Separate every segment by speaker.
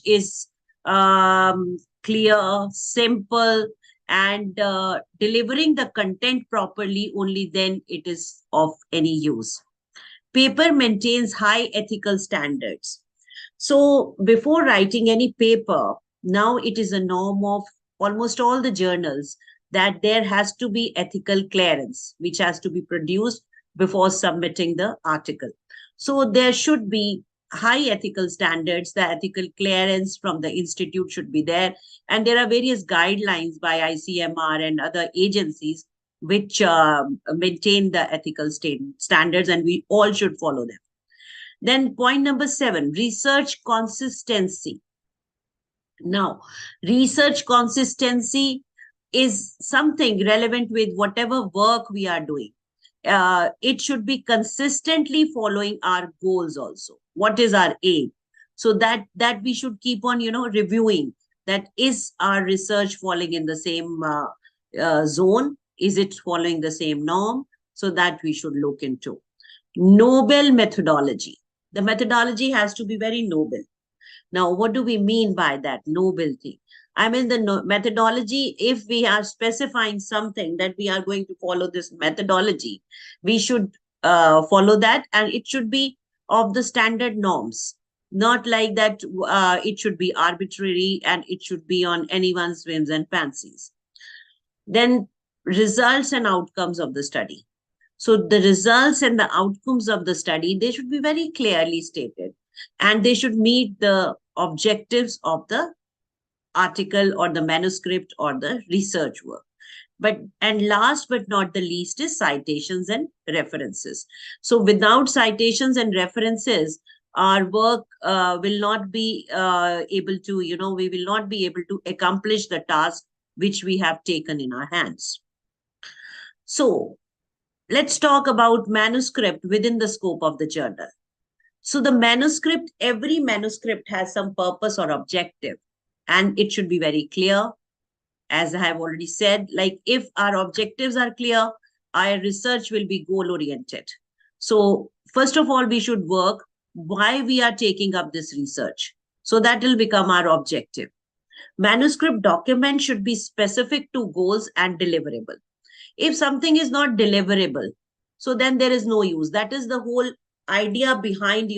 Speaker 1: is clear, simple, and delivering the content properly, only then it is of any use. Paper maintains high ethical standards. So before writing any paper, now it is a norm of almost all the journals that there has to be ethical clearance, which has to be produced before submitting the article. So there should be high ethical standards. The ethical clearance from the institute should be there. And there are various guidelines by ICMR and other agencies which maintain the ethical standards, and we all should follow them. Then point number 7, research consistency. Now, research consistency is something relevant with whatever work we are doing. It should be consistently following our goals also. What is our aim? So that we should keep on, reviewing that is our research falling in the same zone? Is it following the same norm? So that we should look into. Noble methodology. The methodology has to be very noble. Now, what do we mean by that noble thing? I mean, the methodology, if we are specifying something that we are going to follow this methodology, we should follow that, and it should be of the standard norms. Not like that it should be arbitrary and it should be on anyone's whims and fancies. Then results and outcomes of the study. So the results and the outcomes of the study, they should be very clearly stated, and they should meet the objectives of the article or the manuscript or the research work. And last but not the least is citations and references. So without citations and references, our work will not be able to, we will not be able to accomplish the task which we have taken in our hands. So let's talk about manuscript within the scope of the journal. So the manuscript, every manuscript has some purpose or objective, and it should be very clear. As I have already said, like if our objectives are clear, our research will be goal-oriented. So first of all, we should work why we are taking up this research. So that will become our objective. Manuscript document should be specific to goals and deliverable. If something is not deliverable, so then there is no use. That is the whole idea behind,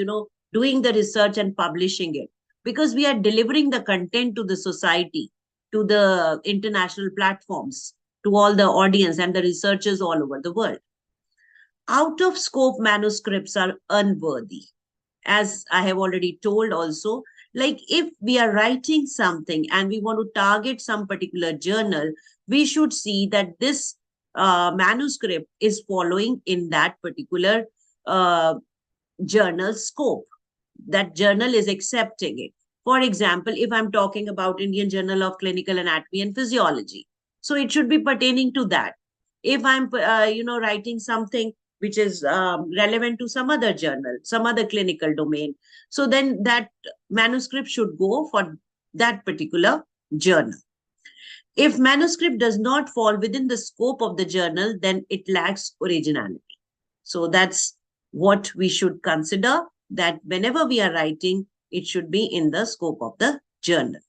Speaker 1: doing the research and publishing it, because we are delivering the content to the society, to the international platforms, to all the audience and the researchers all over the world. Out of scope manuscripts are unworthy. As I have already told also, like if we are writing something and we want to target some particular journal, we should see that this manuscript is following in that particular journal scope. That journal is accepting it. For example, if I'm talking about Indian Journal of Clinical Anatomy and Physiology, so it should be pertaining to that. If I'm, writing something which is relevant to some other journal, some other clinical domain, so then that manuscript should go for that particular journal. If manuscript does not fall within the scope of the journal, then it lacks originality. So that's what we should consider, that whenever we are writing, it should be in the scope of the journal.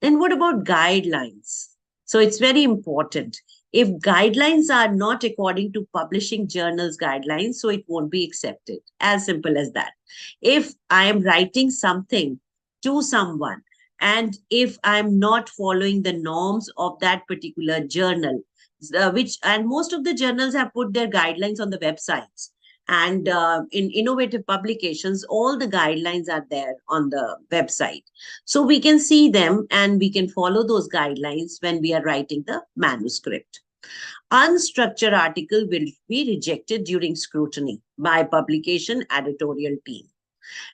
Speaker 1: Then what about guidelines? So it's very important. If guidelines are not according to publishing journals guidelines, so it won't be accepted. As simple as that. If I am writing something to someone, and if I'm not following the norms of that particular journal, and most of the journals have put their guidelines on the websites, and in innovative publications, all the guidelines are there on the website. So we can see them and we can follow those guidelines when we are writing the manuscript. Unstructured article will be rejected during scrutiny by publication editorial team.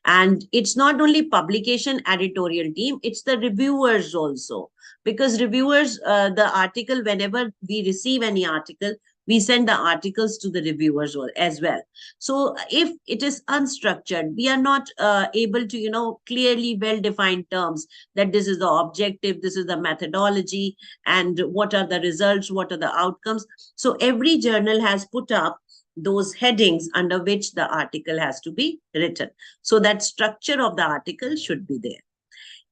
Speaker 1: And it's not only publication editorial team, it's the reviewers also. Because reviewers, the article, whenever we receive any article, we send the articles to the reviewers as well. So if it is unstructured, we are not able to, clearly well-defined terms that this is the objective, this is the methodology, and what are the results, what are the outcomes. So every journal has put up those headings under which the article has to be written. So that structure of the article should be there.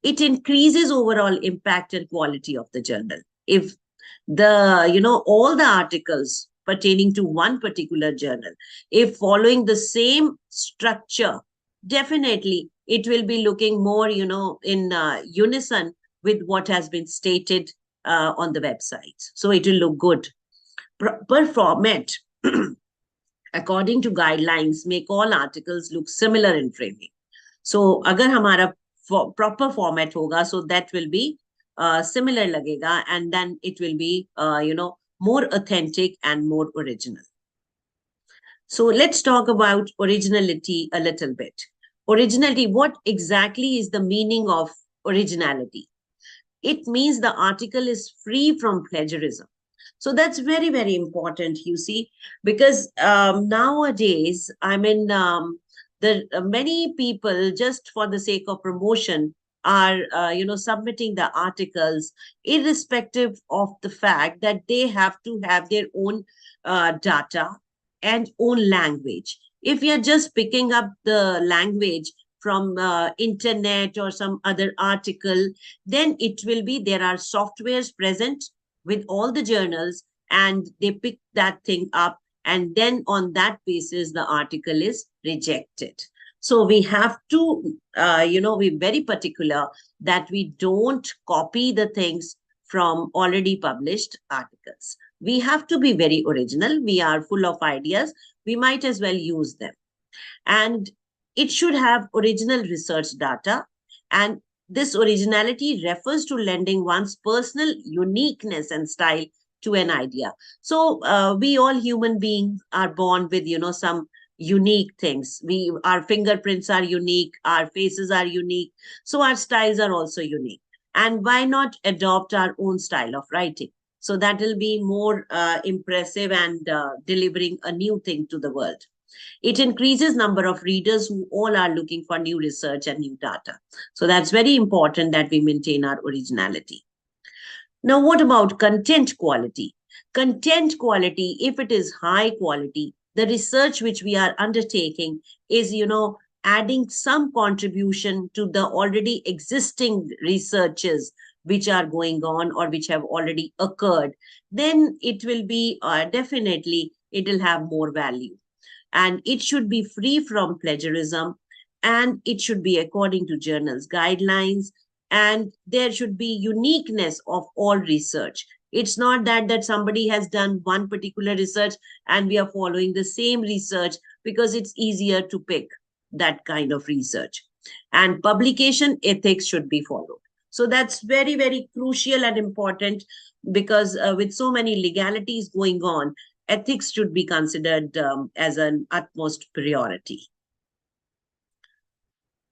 Speaker 1: It increases overall impact and quality of the journal. If all the articles pertaining to one particular journal, if following the same structure, definitely it will be looking more, in unison with what has been stated on the website. So it will look good. Proper format, according to guidelines, make all articles look similar in framing. So agar hamara proper format hoga, so that will be similar lagega, and then it will be more authentic and more original. So let's talk about originality a little bit. Originality, what exactly is the meaning of originality? It means the article is free from plagiarism. So that's very, very important, you see, because nowadays, the many people, just for the sake of promotion, are submitting the articles irrespective of the fact that they have to have their own data and own language. If you're just picking up the language from internet or some other article, then it will be, there are softwares present with all the journals, and they pick that thing up, and then on that basis the article is rejected. So we have to be very particular that we don't copy the things from already published articles. We have to be very original. We are full of ideas, we might as well use them. And it should have original research data, and this originality refers to lending one's personal uniqueness and style to an idea. So we all human beings are born with some unique things. Our fingerprints are unique, our faces are unique, so our styles are also unique. And why not adopt our own style of writing? So that will be more impressive and delivering a new thing to the world. It increases number of readers who all are looking for new research and new data. So that's very important that we maintain our originality. Now, what about content quality? Content quality, if it is high quality, the research which we are undertaking is, adding some contribution to the already existing researches which are going on or which have already occurred, then it will be definitely, it will have more value. And it should be free from plagiarism, and it should be according to journals guidelines, and there should be uniqueness of all research. It's not that somebody has done one particular research and we are following the same research because it's easier to pick that kind of research. And publication ethics should be followed. So that's very, very crucial and important, because with so many legalities going on, ethics should be considered as an utmost priority.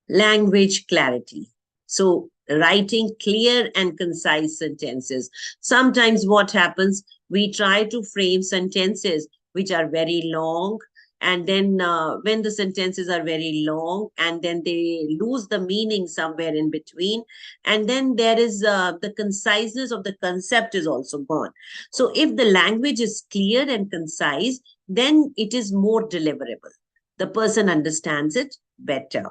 Speaker 1: Language clarity. So writing clear and concise sentences. Sometimes what happens, we try to frame sentences which are very long, and then when the sentences are very long, and then they lose the meaning somewhere in between, and then there is the conciseness of the concept is also gone. So if the language is clear and concise, then it is more deliverable. The person understands it better.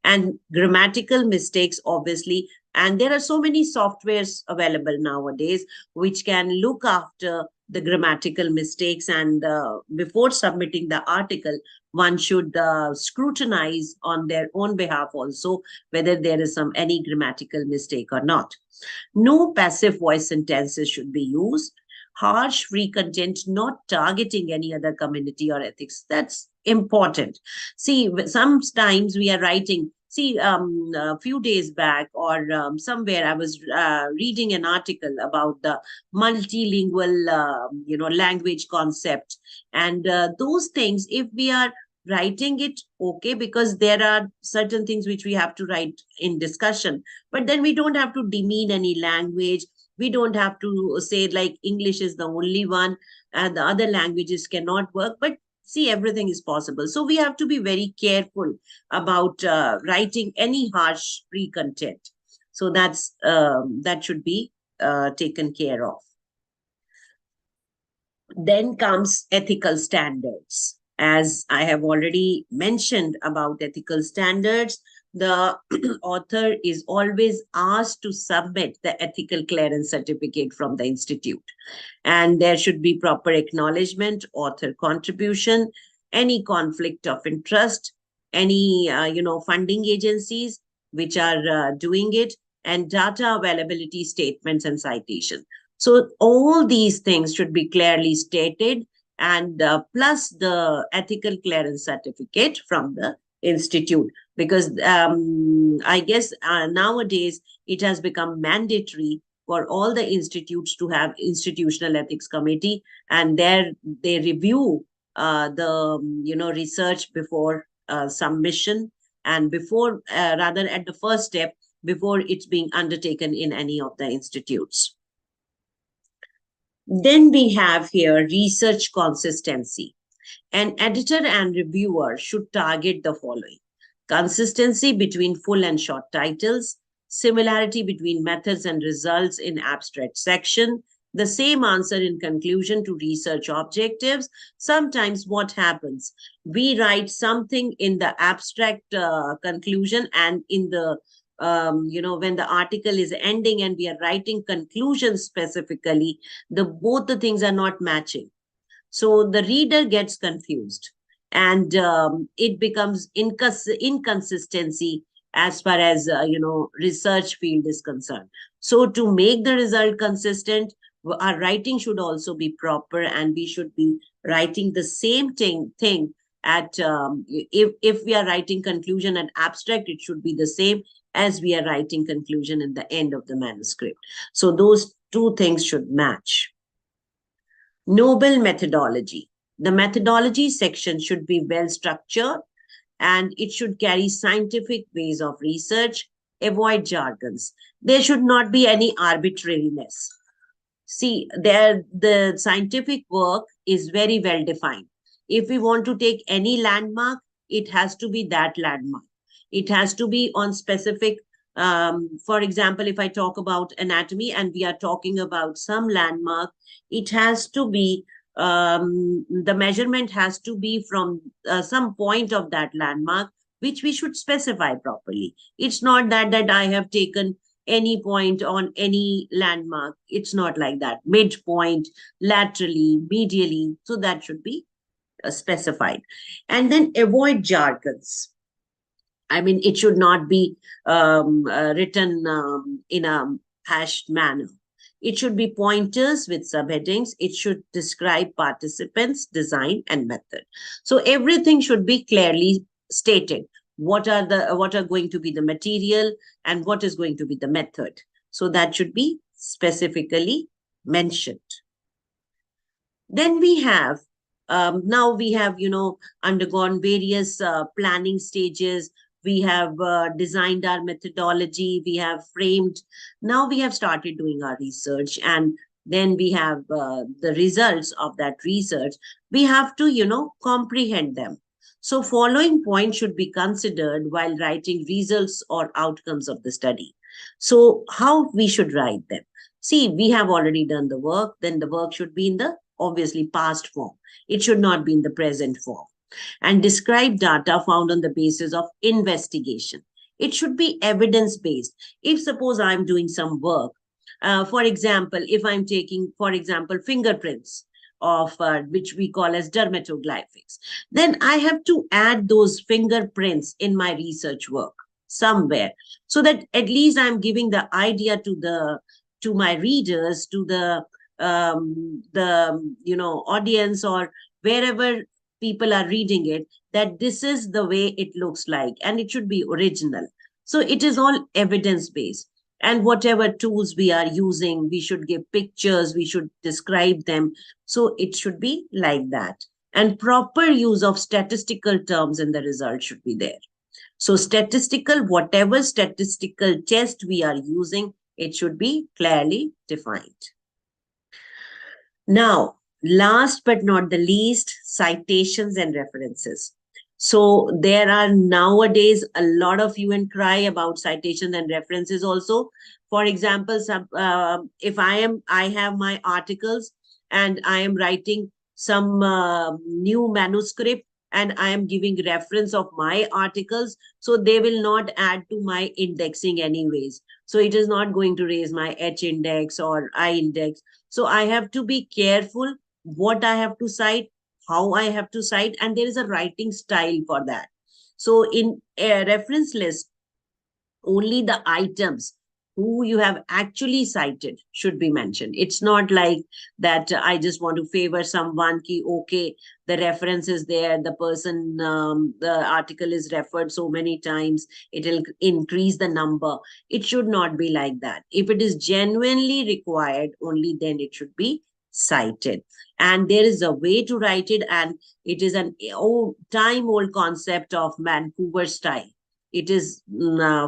Speaker 1: And grammatical mistakes, obviously, and there are so many softwares available nowadays which can look after the grammatical mistakes, and before submitting the article, one should scrutinize on their own behalf also whether there is any grammatical mistake or not. No passive voice sentences should be used. Harsh free content not targeting any other community or ethics. That's important. See, sometimes we are writing. See, a few days back or somewhere I was reading an article about the multilingual, language concept. And those things, if we are writing it, okay, because there are certain things which we have to write in discussion, but then we don't have to demean any language. We don't have to say like English is the only one and the other languages cannot work. But see, everything is possible. So we have to be very careful about writing any harsh free content. So that should be taken care of. Then comes ethical standards. As I have already mentioned about ethical standards, the author is always asked to submit the ethical clearance certificate from the institute. And there should be proper acknowledgement, author contribution, any conflict of interest, any funding agencies which are doing it, and data availability statements and citation. So all these things should be clearly stated, and plus the ethical clearance certificate from the institute, because I guess nowadays it has become mandatory for all the institutes to have institutional ethics committee, and there they review the research before submission, and before rather at the first step before it's being undertaken in any of the institutes. Then we have here research consistency. An editor and reviewer should target the following: consistency between full and short titles, similarity between methods and results in abstract section, the same answer in conclusion to research objectives. Sometimes what happens, we write something in the abstract conclusion, and in the when the article is ending and we are writing conclusion specifically, both the things are not matching. So the reader gets confused, and it becomes inconsistency as far as research field is concerned. So to make the result consistent, our writing should also be proper, and we should be writing the same thing at if we are writing conclusion and abstract, it should be the same as we are writing conclusion in the end of the manuscript. So those two things should match. Noble methodology. The methodology section should be well structured, and it should carry scientific ways of research, avoid jargons. There should not be any arbitrariness. See, the scientific work is very well defined. If we want to take any landmark, it has to be that landmark. It has to be on specific, for example, if I talk about anatomy and we are talking about some landmark, it has to be, the measurement has to be from some point of that landmark, which we should specify properly. It's not that I have taken any point on any landmark. It's not like that. Midpoint, laterally, medially. So that should be specified. And then avoid jargons. I mean, it should not be written in a hashed manner. It should be pointers with subheadings. It should describe participants, design, and method. So everything should be clearly stated. What are going to be the material and what is going to be the method. So that should be specifically mentioned. Then we have, now we have, undergone various planning stages. We have designed our methodology. We have framed. Now we have started doing our research, and then we have the results of that research. We have to, comprehend them. So following points should be considered while writing results or outcomes of the study. So how we should write them? See, we have already done the work. Then the work should be in the obviously past form. It should not be in the present form. And describe data found on the basis of investigation. It should be evidence-based. If suppose I'm doing some work, for example, if I'm taking, for example, fingerprints of which we call as dermatoglyphics, then I have to add those fingerprints in my research work somewhere, so that at least I'm giving the idea to my readers, to the audience, or wherever people are reading it, that this is the way it looks like, and it should be original. So it is all evidence based. And whatever tools we are using, we should give pictures, we should describe them. So it should be like that. And proper use of statistical terms in the result should be there. So whatever statistical test we are using, it should be clearly defined. Now, last but not the least, citations and references. So there are nowadays a lot of hue and cry about citations and references also. For example, if I have my articles and I am writing some new manuscript and I am giving reference of my articles, so they will not add to my indexing anyways. So it is not going to raise my H index or I index. So I have to be careful what I have to cite, how I have to cite, and there is a writing style for that. So in a reference list, only the items who you have actually cited should be mentioned. It's not like that I just want to favor someone ki okay, the reference is there, the person, the article is referred so many times, it will increase the number. It should not be like that. If it is genuinely required, only then it should be cited. And there is a way to write it, and it is an old time old concept of Vancouver style. It is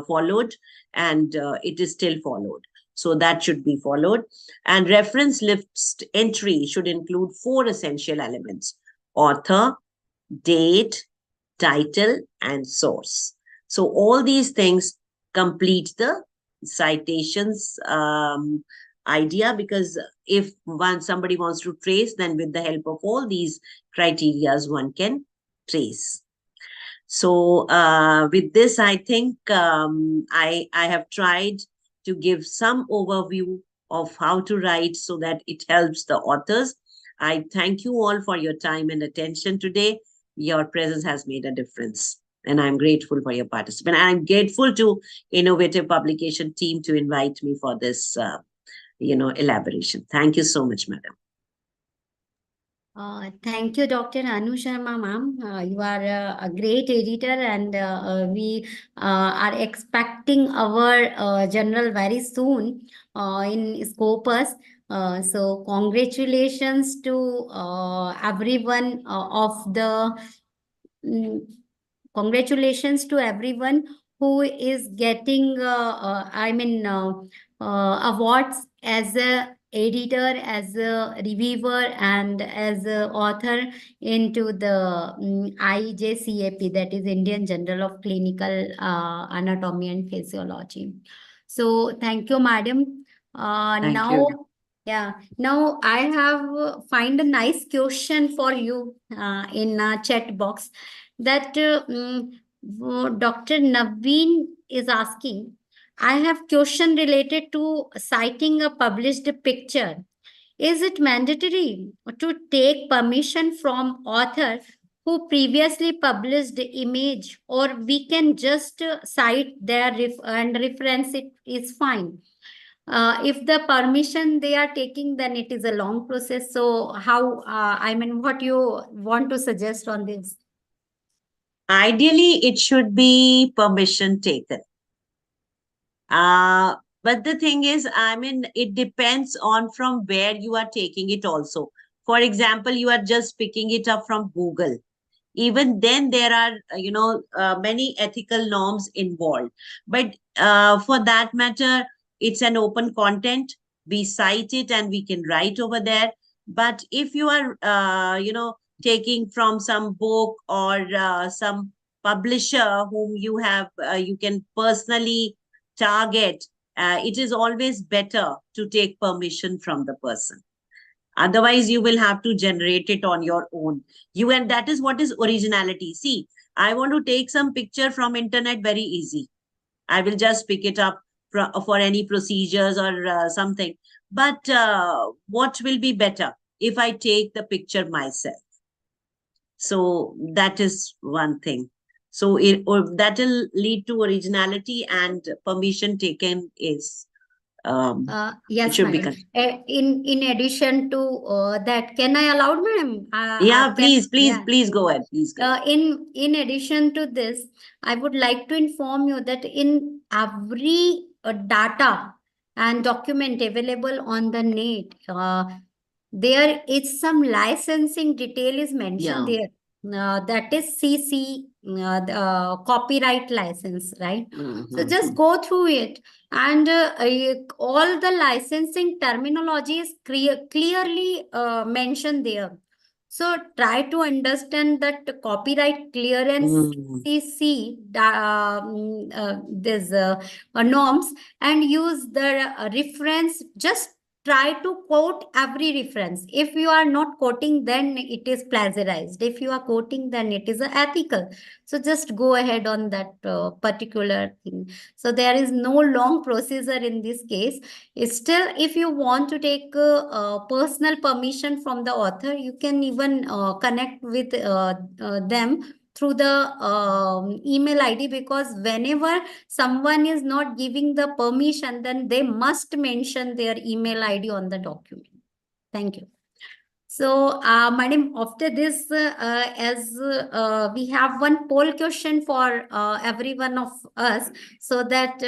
Speaker 1: followed, and it is still followed. So that should be followed. And reference list entry should include 4 essential elements: author, date, title, and source. So all these things complete the citations idea, because if once somebody wants to trace, then with the help of all these criterias, one can trace. So with this, I think I have tried to give some overview of how to write so that it helps the authors. I thank you all for your time and attention today. Your presence has made a difference, and I'm grateful for your participation. I'm grateful to Innovative Publication team to invite me for this, elaboration. Thank you so much, madam.
Speaker 2: Thank you, Dr. Anu Sharma, ma'am. You are a great editor, and we are expecting our journal very soon in Scopus. So, congratulations to everyone of the. Mm, congratulations to everyone who is getting, awards as a editor, as a reviewer, and as a author into the IJCAP, that is Indian Journal of Clinical Anatomy and Physiology. So thank you, madam.
Speaker 1: Thank
Speaker 2: Now,
Speaker 1: you.
Speaker 2: yeah, now I have find a nice question for you in a chat box that Dr. Naveen is asking. I have question related to citing a published picture. Is it mandatory to take permission from author who previously published the image, or we can just cite their and reference it is fine? If the permission they are taking, then it is a long process. So how, what you want to suggest on this?
Speaker 1: Ideally, it should be permission taken. Uh, but the thing is, I mean, it depends on from where you are taking it also. For example, you are just picking it up from Google. Even then, there are, many ethical norms involved. But for that matter, it's an open content. We cite it and we can write over there. But if you are, taking from some book or some publisher whom you can personally target, it is always better to take permission from the person. Otherwise, you will have to generate it on your own. And that is what is originality. See, I want to take some picture from internet, very easy. I will just pick it up for any procedures or something. But what will be better if I take the picture myself? So that is one thing. So that will lead to originality, and permission taken is it
Speaker 2: Yes,
Speaker 1: should be.
Speaker 2: madam. In addition to that, can I allow, madam?
Speaker 1: Yeah,
Speaker 2: Can, yeah.
Speaker 1: please go ahead. Please go ahead.
Speaker 2: In addition to this, I would like to inform you that in every data and document available on the net, there is some licensing detail is mentioned
Speaker 1: Yeah.
Speaker 2: there. That is CC, the, copyright license, right? So just go through it, and all the licensing terminology is clearly mentioned there. So try to understand that copyright clearance CC this norms, and use the reference. Just try to quote every reference. If you are not quoting, then it is plagiarized. If you are quoting, then it is ethical. So just go ahead on that particular thing. So there is no long procedure in this case. Still, if you want to take personal permission from the author, you can even connect with them through the email ID, because whenever someone is not giving the permission, then they must mention their email ID on the document. Thank you. So, madam, after this, as we have one poll question for every one of us, so that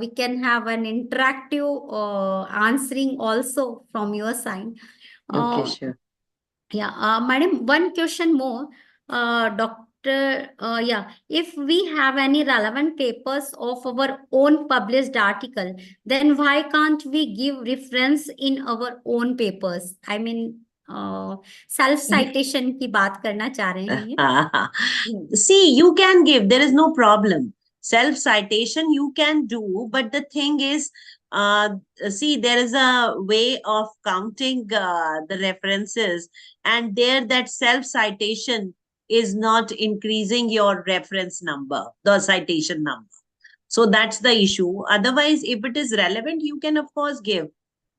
Speaker 2: we can have an interactive answering also from your side.
Speaker 1: Okay, sure.
Speaker 2: Yeah, madam, one question more. Doctor, yeah, if we have any relevant papers of our own published article, then why can't we give reference in our own papers? I mean, self citation की बात करना चाह रहे हैं ये.
Speaker 1: See, you can give, there is no problem. Self citation you can do, but the thing is, see, there is a way of counting the references, and there that self citation is not increasing your reference number, the citation number. So that's the issue. Otherwise, if it is relevant, you can, of course, give.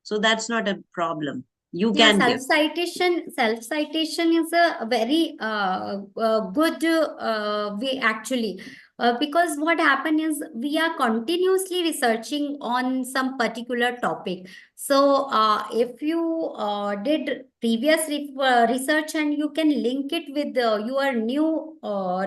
Speaker 1: So that's not a problem. You
Speaker 2: Yeah,
Speaker 1: can give.
Speaker 2: self-citation is a very good way actually. Because what happened is we are continuously researching on some particular topic. So if you did previous research and you can link it with your new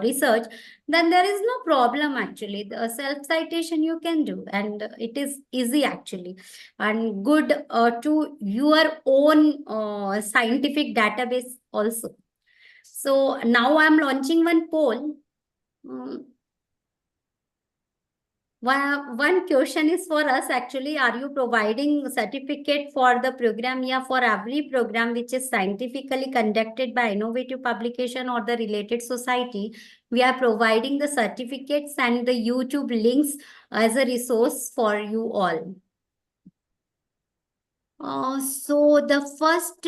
Speaker 2: research, then there is no problem actually. The self-citation you can do, and it is easy actually, and good to your own scientific database also. So now I'm launching one poll. One question is for us actually. Are you providing certificate for the program? Yeah, for every program which is scientifically conducted by innovative publication or the related society, we are providing the certificates and the YouTube links as a resource for you all. So the first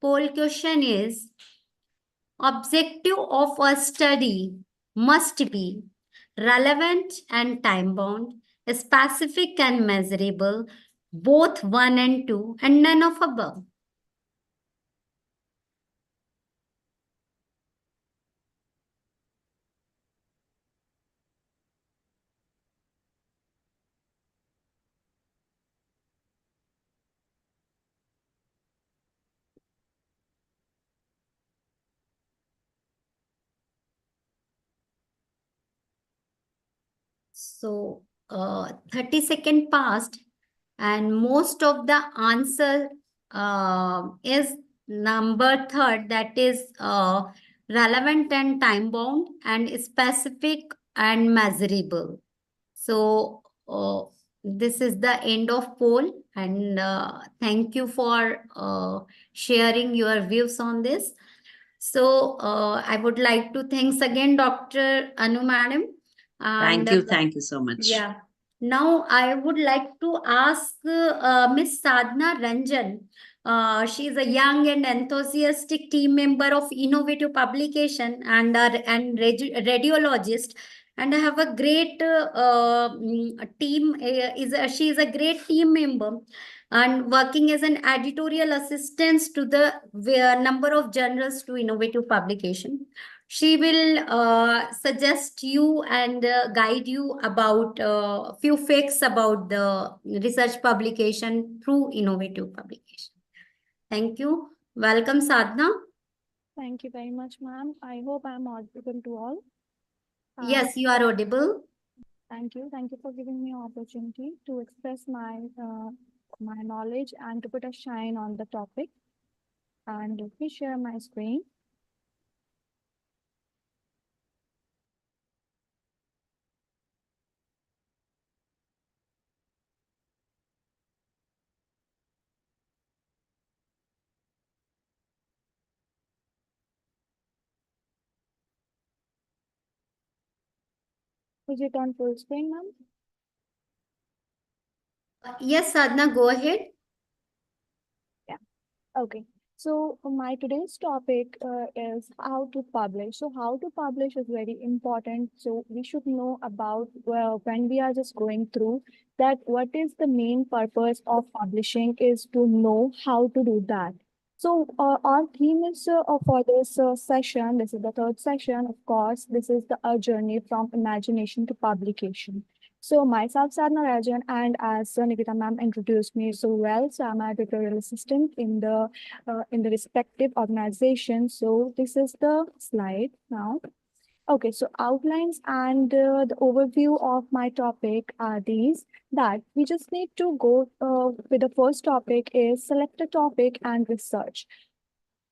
Speaker 2: poll question is, objective of a study must be relevant and time bound, specific and measurable, both one and two, and none of above. So 30-second passed, and most of the answer is number third, that is relevant and time bound and specific and measurable. So this is the end of poll, and thank you for sharing your views on this. So I would like to thanks again Dr. Anu madam. And
Speaker 1: Thank you so much.
Speaker 2: yeah, now I would like to ask Miss Sadhna Ranjan. She is a young and enthusiastic team member of Innovative Publication and radiologist, and I have a great team. She is a great team member and working as an editorial assistant to the number of journals to Innovative Publication. She will suggest you and guide you about a few facts about the research publication through Innovative Publication. Thank you. Welcome, Sadhna.
Speaker 3: Thank you very much, ma'am. I hope I'm audible to all.
Speaker 2: Yes, you are audible.
Speaker 3: Thank you. Thank you for giving me opportunity to express my knowledge and to put a shine on the topic. And let me share my screen. Is it on full screen, ma'am?
Speaker 2: Yes, Sadhna, go ahead.
Speaker 3: Okay. So my today's topic is how to publish. So how to publish is very important. So we should know about, well, when we are just going through that, what is the main purpose of publishing is to know how to do that. So our theme is for this session. This is the third session. Of course, this is the journey from imagination to publication. So myself, Sadhna Rajan, and as Nikita ma'am introduced me so well, so I'm a editorial assistant in the respective organization. So this is the slide now. Okay, so outlines and the overview of my topic are these, that we just need to go with the first topic is select a topic and research.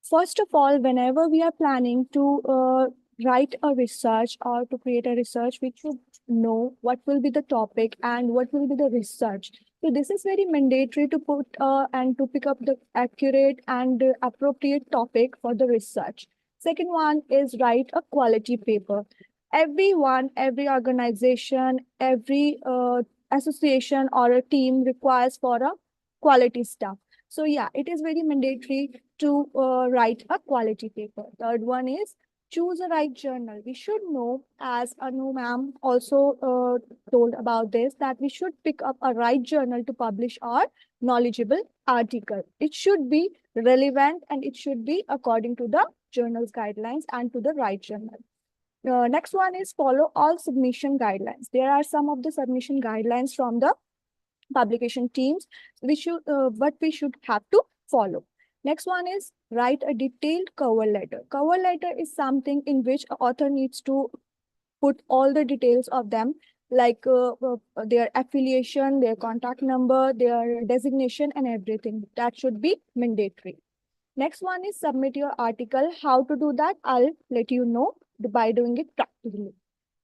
Speaker 3: First of all, whenever we are planning to write a research or to create a research, we should know what will be the topic and what will be the research. So this is very mandatory to put and to pick up the accurate and appropriate topic for the research. Second one is write a quality paper. Everyone, every organization, every association or a team requires for a quality stuff. So yeah, it is very mandatory to write a quality paper. Third one is choose a right journal. We should know, as Anu ma'am also told about this, that we should pick up a right journal to publish our knowledgeable article. It should be relevant and it should be according to the journal's guidelines and to the right journal. Next one is follow all submission guidelines. There are some of the submission guidelines from the publication teams but we should have to follow. Next one is write a detailed cover letter. Cover letter is something in which an author needs to put all the details of them, like their affiliation, their contact number, their designation, and everything. That should be mandatory. Next one is submit your article. How to do that? I'll let you know by doing it practically.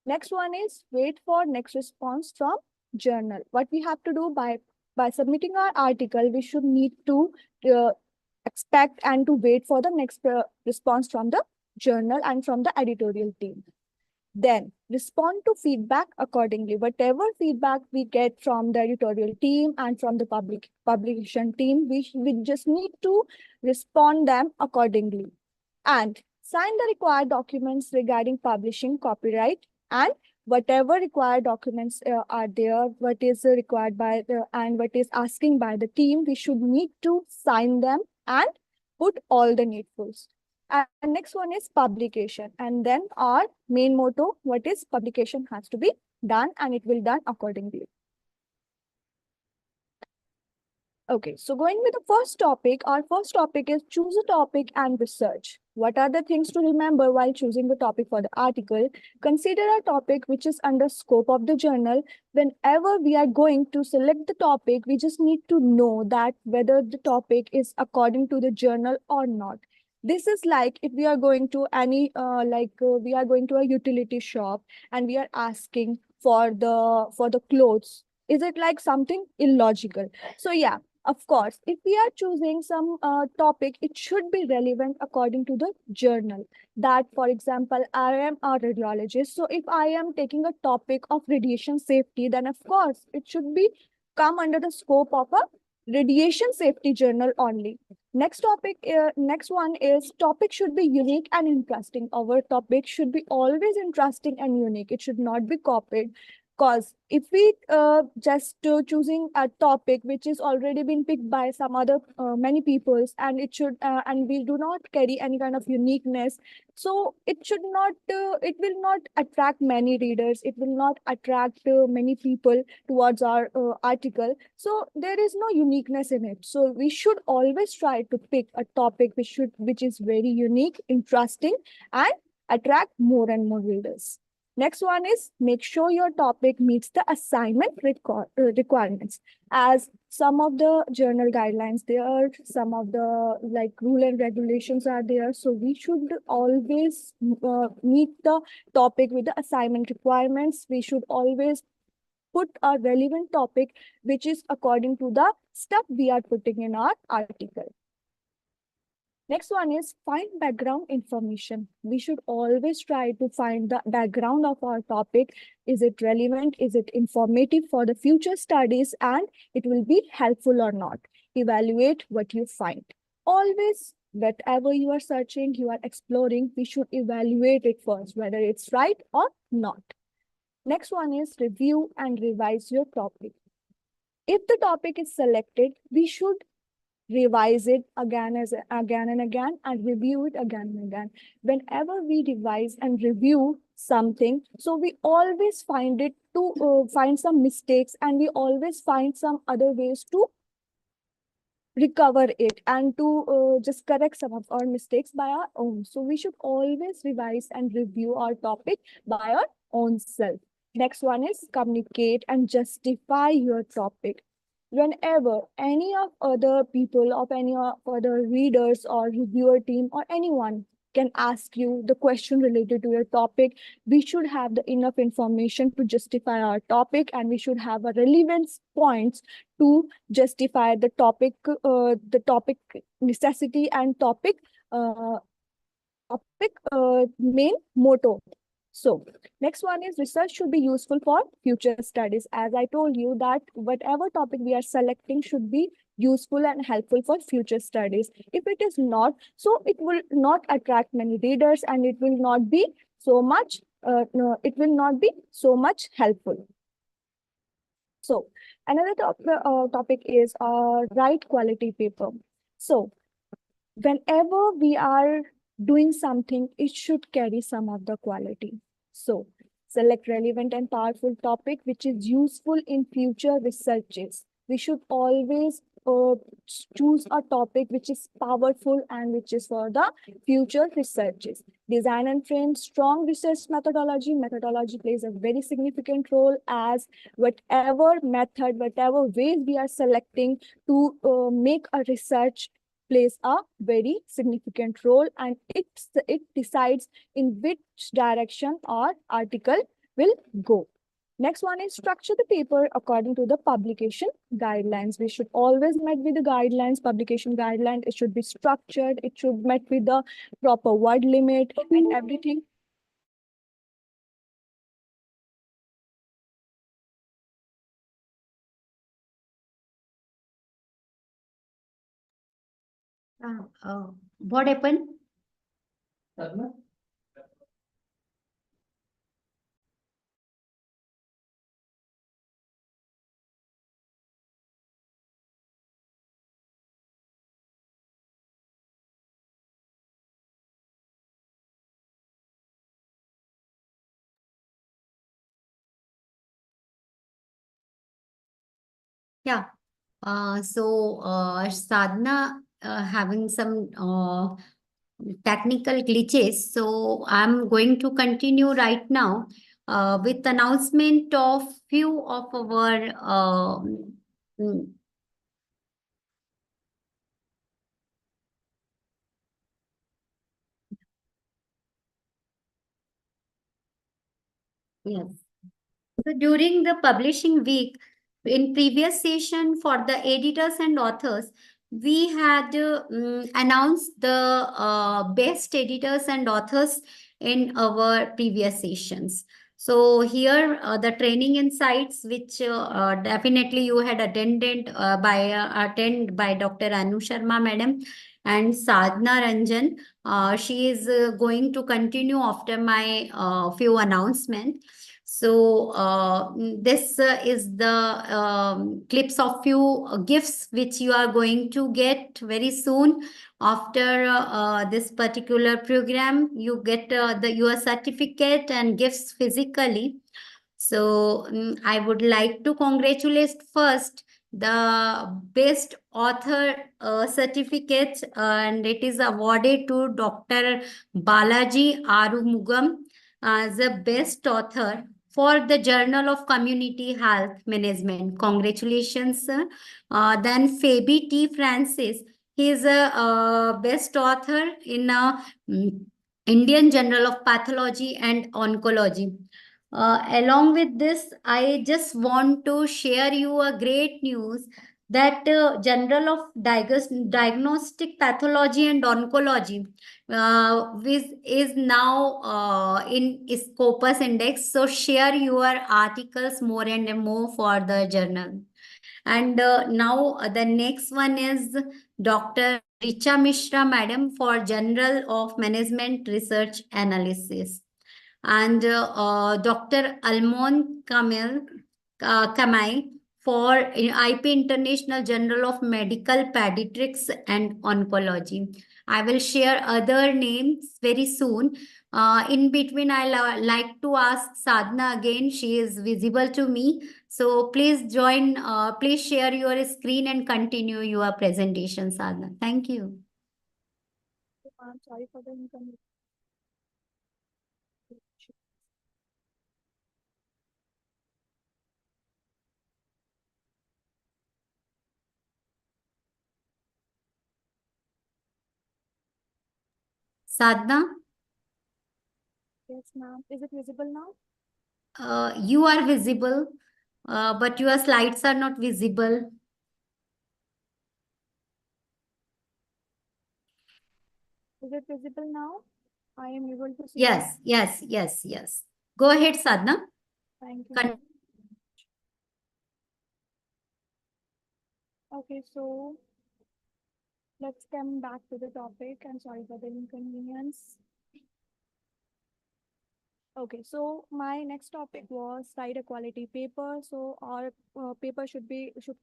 Speaker 3: Next one is wait for next response from journal. What we have to do by submitting our article, we should need to uh, expect and to wait for the next response from the journal and from the editorial team. Then respond to feedback accordingly. Whatever feedback we get from the editorial team and from the publication team, we just need to respond them accordingly. And sign the required documents regarding publishing, copyright, and whatever required documents are there, what is required by and what is asking by the team, we should need to sign them and put all the needfuls. And next one is publication. And then our main motto, what is publication has to be done and it will done accordingly. Okay, so going with the first topic, our first topic is choose a topic and research. What are the things to remember while choosing the topic for the article? Consider a topic which is under scope of the journal. Whenever we are going to select the topic, we just need to know that whether the topic is according to the journal or not. This is like if we are going to any we are going to a utility shop and we are asking for the clothes. Is it like something illogical? So yeah, of course, if we are choosing some topic, it should be relevant according to the journal. That, for example, I am a radiologist. So if I am taking a topic of radiation safety, then of course it should be come under the scope of a radiation safety journal only. Next one is topic should be unique and interesting. Our topic should be always interesting and unique. It should not be copied. Because if we just choosing a topic which is already been picked by some other many peoples and it should and we do not carry any kind of uniqueness, so it should not it will not attract many readers, it will not attract many people towards our article. So there is no uniqueness in it. So we should always try to pick a topic which is very unique, interesting, and attract more and more readers. Next one is make sure your topic meets the assignment requirements. As some of the journal guidelines there, some of the like rule and regulations are there. So we should always meet the topic with the assignment requirements. We should always put a relevant topic which is according to the stuff we are putting in our article. Next one is find background information. We should always try to find the background of our topic. Is it relevant? Is it informative for the future studies? And it will be helpful or not. Evaluate what you find. Always, whatever you are searching, you are exploring, we should evaluate it first, whether it's right or not. Next one is review and revise your topic. If the topic is selected, we should revise it again and again and review it again and again. Whenever we revise and review something, so we always find it to find some mistakes, and we always find some other ways to recover it and to just correct some of our mistakes by our own. So we should always revise and review our topic by our own self. Next one is communicate and justify your topic. Whenever any of other people, of any of other readers or reviewer team or anyone can ask you the question related to your topic, we should have the enough information to justify our topic, and we should have a relevance points to justify the topic necessity and topic main motto. So next one is research should be useful for future studies. As I told you that whatever topic we are selecting should be useful and helpful for future studies. If it is not, so it will not attract many readers, and it will not be so much helpful. So another topic is write quality paper. So whenever we are doing something, it should carry some of the quality. So select relevant and powerful topic which is useful in future researches. We should always choose a topic which is powerful and which is for the future researches. Design and frame strong research methodology. Methodology plays a very significant role, as whatever method, whatever ways we are selecting to make a research plays a very significant role, and it decides in which direction our article will go. Next one is structure the paper according to the publication guidelines. We should always meet with the guidelines, publication guidelines. It should be structured. It should meet with the proper word limit and everything.
Speaker 2: What happened? Yeah. Sadhana having some technical glitches. So I'm going to continue right now with announcement of few of our mm, yes. So during the publishing week, in previous session for the editors and authors, we had announced the best editors and authors in our previous sessions. So here the training insights, which definitely you had attended by Dr. Anu Sharma madam and Sadhana Ranjan. She is going to continue after my few announcements. So this is the clips of few gifts which you are going to get very soon after this particular program. You get your certificate and gifts physically. So I would like to congratulate first the best author certificate, and it is awarded to Dr. Balaji Arumugam as the best author for the Journal of Community Health Management. Congratulations, sir. Then Fabi T. Francis, he is a best author in Indian Journal of Pathology and Oncology. Along with this, I just want to share you a great news that Journal of Diagnostic Pathology and Oncology which is now in Scopus Index. So share your articles more and more for the journal. And now the next one is Dr. Richa Mishra, Madam, for Journal of Management Research Analysis. And Dr. Almond Kamai for IP International Journal of Medical Pediatrics and Oncology. I will share other names very soon. In between, I like to ask Sadhna again. She is visible to me. So please join, please share your screen and continue your presentation, Sadhna. Thank you.
Speaker 3: I'm sorry for the inconvenience.
Speaker 2: Sadhna,
Speaker 3: Yes, ma'am. Is it visible now?
Speaker 2: you are visible, but your slides are not visible.
Speaker 3: Is it visible now? I am able to see.
Speaker 2: Yes, yes, yes, yes. Go ahead, Sadhna.
Speaker 3: Thank you.
Speaker 2: Con-
Speaker 3: Okay, so let's come back to the topic. I'm sorry for the inconvenience. Okay, so my next topic was cite a quality paper. So our paper should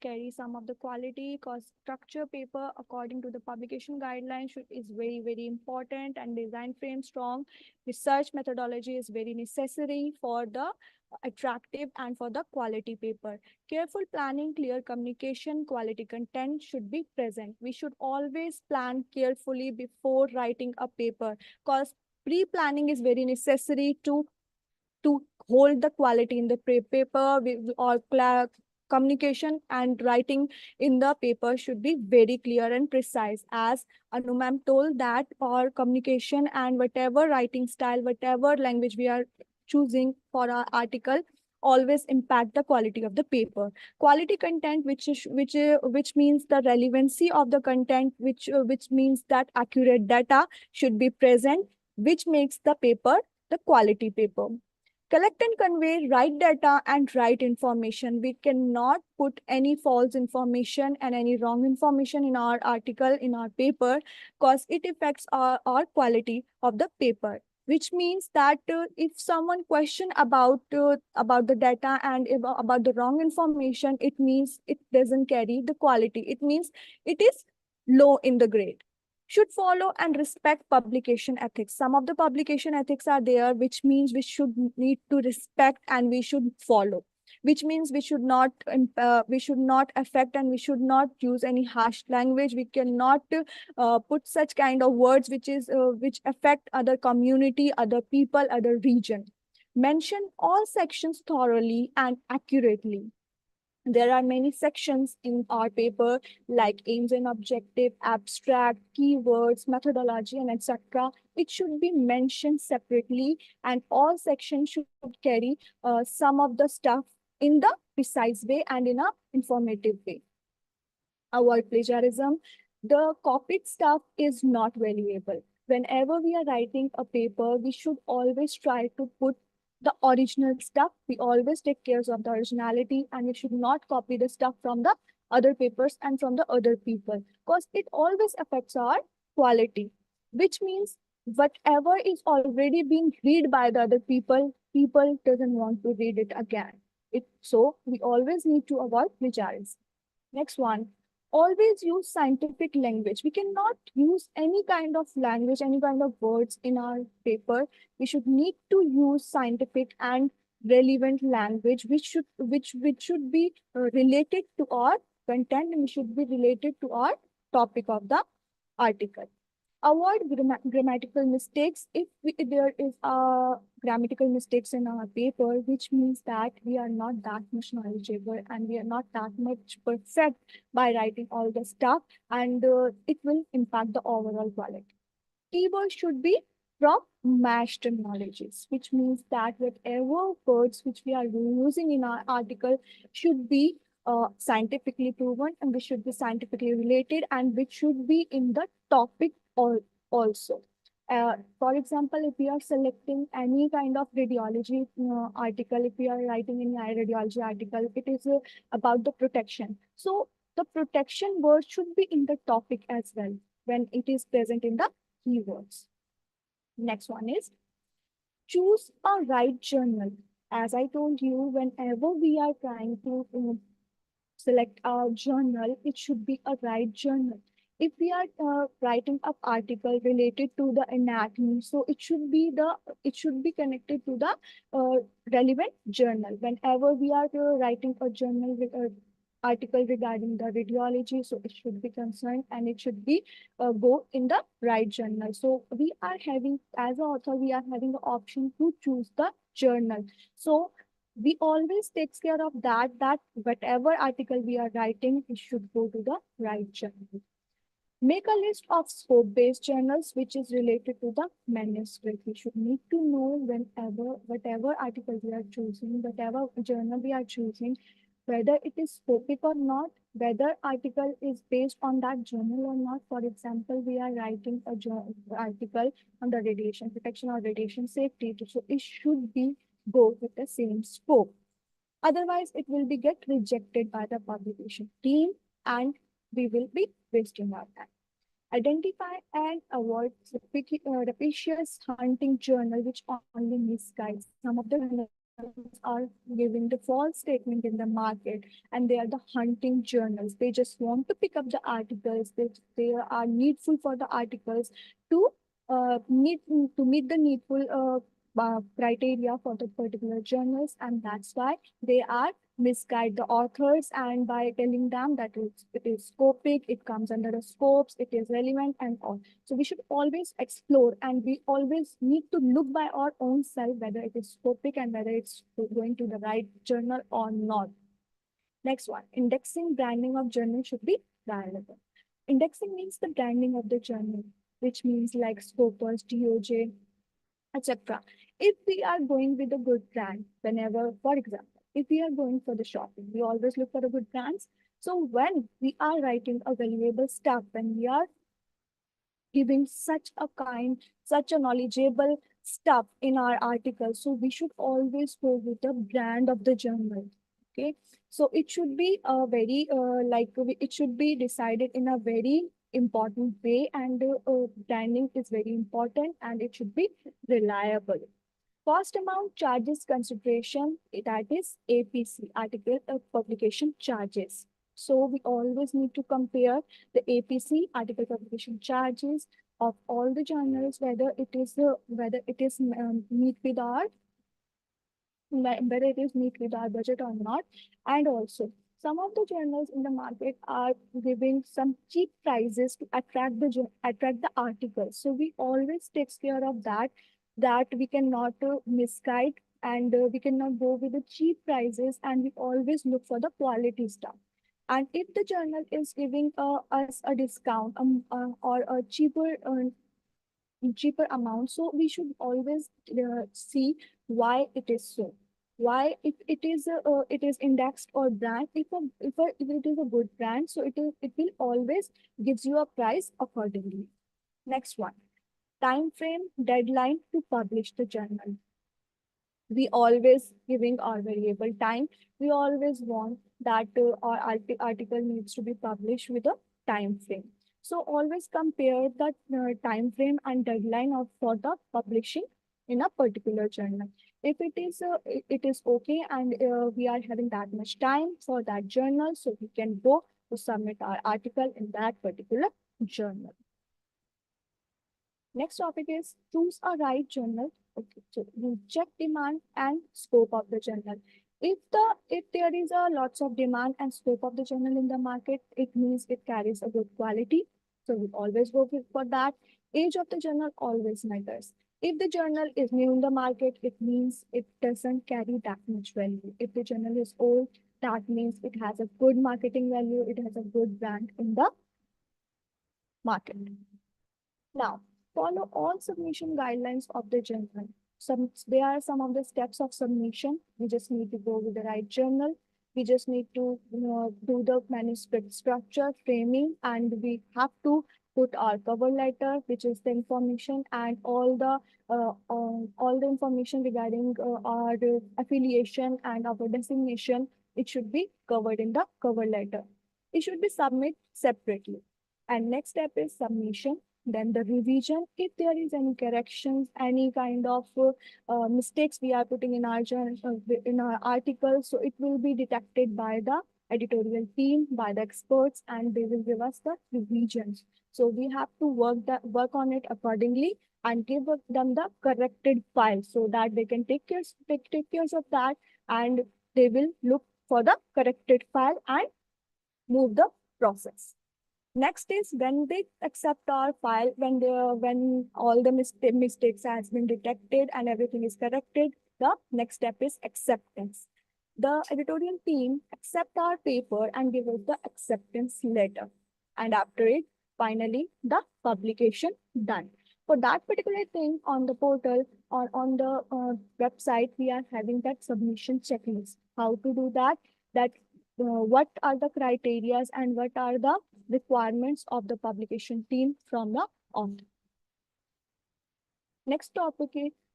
Speaker 3: carry some of the quality, because structure paper according to the publication guidelines is very important, and design frame strong. Research methodology is very necessary for the attractive and for the quality paper. Careful planning, clear communication, quality content should be present. We should always plan carefully before writing a paper, because pre-planning is very necessary to hold the quality in the paper, or communication and writing in the paper should be very clear and precise. As Anu ma'am told, that our communication and whatever writing style, whatever language we are choosing for our article, always impact the quality of the paper. Quality content, which means the relevancy of the content, which means that accurate data should be present, which makes the paper the quality paper. Collect and convey right data and right information. We cannot put any false information and any wrong information in our article, in our paper, because it affects our quality of the paper. Which means that if someone question about the data and about the wrong information, it means it doesn't carry the quality. It means it is low in the grade. Should follow and respect publication ethics. Some of the publication ethics are there, which means we should need to respect and we should follow. Which means we should not affect, and we should not use any harsh language. We cannot put such kind of words which affect other community, other people, other region. Mention all sections thoroughly and accurately. There are many sections in our paper, like aims and objective, abstract, keywords, methodology, and etc. It should be mentioned separately, and all sections should carry some of the stuff in the precise way and in a informative way. Avoid plagiarism. The copied stuff is not valuable. Whenever we are writing a paper, we should always try to put the original stuff. We always take care of the originality, and we should not copy the stuff from the other papers and from the other people, because it always affects our quality. Which means whatever is already being read by the other people doesn't want to read it again. So we always need to avoid plagiarism. Next one, always use scientific language. We cannot use any kind of language, any kind of words in our paper. We should need to use scientific and relevant language, which should be related to our content, and should be related to our topic of the article. Avoid grammatical mistakes. If there is a grammatical mistakes in our paper, which means that we are not that much knowledgeable and we are not that much perfect by writing all the stuff, and it will impact the overall quality. Keywords should be from MASH terminologies, which means that whatever words which we are using in our article should be scientifically proven, and which should be scientifically related, and which should be in the topic also. For example, if we are selecting any kind of radiology article, if we are writing any radiology article, it is about the protection. So the protection word should be in the topic as well when it is present in the keywords. Next one is choose a right journal. As I told you, whenever we are trying to select our journal, it should be a right journal. If we are writing up article related to the anatomy, so it should be connected to the relevant journal. Whenever we are writing a journal with article regarding the radiology, so it should be concerned and it should be go in the right journal. So we are having, as an author, we are having the option to choose the journal. So we always takes care of that whatever article we are writing, it should go to the right journal. Make a list of scope-based journals which is related to the manuscript. We should need to know whatever article we are choosing, whatever journal we are choosing, whether it is scopic or not, whether article is based on that journal or not. For example, we are writing a article on the radiation protection or radiation safety, so it should be go with the same scope. Otherwise, it will be get rejected by the publication team and we will be wasting our time. Identify and avoid repetitious hunting journal which only misguides. Some of the journals are giving the false statement in the market and they are the hunting journals. They just want to pick up the articles. They are needful for the articles to meet the needful criteria for the particular journals, and that's why they are misguide the authors and by telling them that it is scopic, it comes under the scopes, it is relevant and all. So we should always explore and we always need to look by our own self whether it is scopic and whether it's going to the right journal or not. Next one, indexing branding of journal should be relevant. Indexing means the branding of the journal, which means like Scopus, DOJ, etc. If we are going with a good brand, whenever, for example, if we are going for the shopping, we always look for the good brands. So when we are writing a valuable stuff, when we are giving such a knowledgeable stuff in our article, so we should always go with the brand of the journal. Okay, so it should be a very it should be decided in a very important way, and branding is very important and it should be reliable. Cost amount charges consideration, that is APC, article of publication charges. So we always need to compare the APC, article publication charges, of all the journals, whether it is meet with our budget or not. And also, some of the journals in the market are giving some cheap prices to attract the articles. So we always takes care of that we cannot misguide and we cannot go with the cheap prices, and we always look for the quality stuff. And if the journal is giving us a discount or a cheaper amount, so we should always see why it is so, why it is indexed or brand. If it is a good brand, so it will always gives you a price accordingly. Next one, time frame, deadline to publish the journal. We always giving our variable time. We always want that our article needs to be published with a time frame. So always compare the time frame and deadline for the publishing in a particular journal. If it is okay and we are having that much time for that journal, so we can go to submit our article in that particular journal. Next topic is choose a right journal. Okay, so you check demand and scope of the journal. If there is a lots of demand and scope of the journal in the market, it means it carries a good quality. So we always go for that. Age of the journal always matters. If the journal is new in the market, it means it doesn't carry that much value. If the journal is old, that means it has a good marketing value, it has a good brand in the market. Now, follow all submission guidelines of the journal. There are some of the steps of submission. We just need to go with the right journal. We just need to do the manuscript structure, framing, and we have to put our cover letter, which is the information, and all the information regarding our affiliation and our designation. It should be covered in the cover letter. It should be submitted separately. And next step is submission. Then the revision. If there is any corrections, any kind of mistakes we are putting in our in our article, so it will be detected by the editorial team, by the experts, and they will give us the revisions. So we have to work on it accordingly and give them the corrected file so that they can take care of that, and they will look for the corrected file and move the process. Next is when they accept our file, when all the mistakes has been detected and everything is corrected, the next step is acceptance. The editorial team accept our paper and give us the acceptance letter. And after it, finally, the publication done. For that particular thing on the portal or on the website, we are having that submission checklist. How to do that? What are the criterias and what are the requirements of the publication team from the author. Next topic